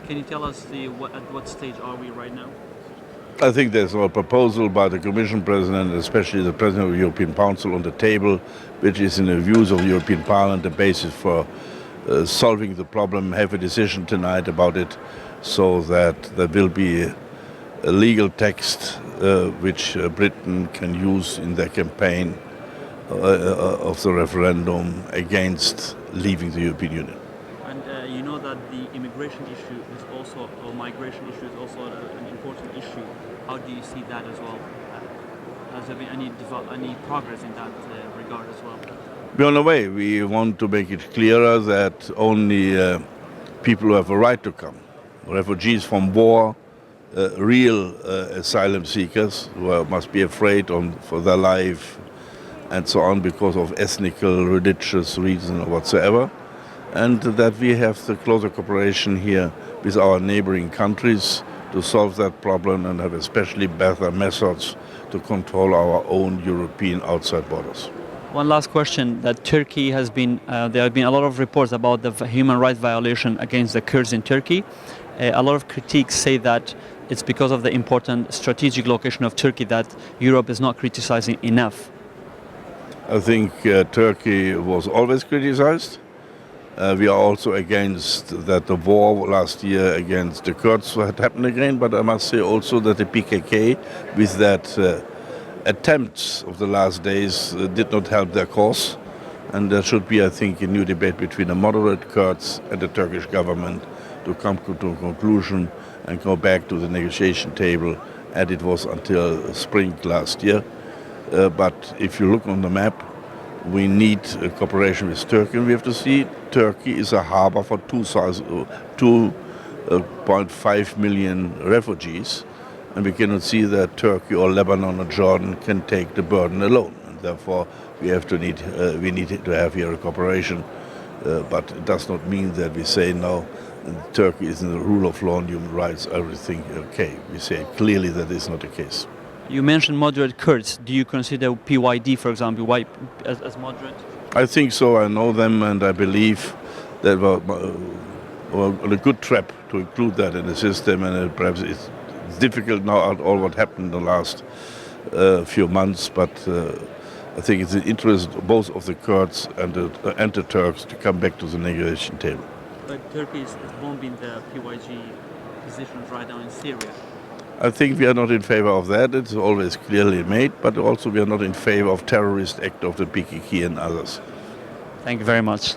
Can you tell us at what stage are we right now? I think there's a proposal by the Commission President, especially the President of the European Council, on the table, which is in the views of the European Parliament the basis for solving the problem, have a decision tonight about it, so that there will be a legal text which Britain can use in their campaign of the referendum against leaving the European Union. And you know that the immigration issue is also, or migration issue is also an important issue. How do you see that as well? Has there been any progress in that regard as well? We're on the way. We want to make it clearer that only people who have a right to come, refugees from war, real asylum seekers who must be afraid for their life and so on because of ethnical, religious reason or whatsoever, and that we have the closer cooperation here with our neighboring countries to solve that problem and have especially better methods to control our own European outside borders. One last question: that Turkey has been, there have been a lot of reports about the human rights violation against the Kurds in Turkey. A lot of critiques say that it's because of the important strategic location of Turkey that Europe is not criticizing enough. I think Turkey was always criticized. We are also against that the war last year against the Kurds had happened again, but I must say also that the PKK, with that attempts of the last days, did not help their cause. And there should be, I think, a new debate between the moderate Kurds and the Turkish government to come to a conclusion and go back to the negotiation table, and it was until spring last year. But if you look on the map, we need cooperation with Turkey, and we have to see Turkey is a harbor for 2.5 million refugees, and we cannot see that Turkey or Lebanon or Jordan can take the burden alone. And therefore, we need to have here a cooperation, but it does not mean that we say now Turkey is in the rule of law and human rights, everything okay. We say clearly that is not the case. You mentioned moderate Kurds. Do you consider PYD, for example, as moderate? I think so. I know them, and I believe that we're on a good track to include that in the system. And perhaps it's difficult now all what happened in the last few months, but I think it's in the interest both of the Kurds and the Turks to come back to the negotiation table. But Turkey is bombing the PYG positions right now in Syria. I think we are not in favor of that. It's always clearly made, but also we are not in favor of terrorist act of the PKK and others. Thank you very much.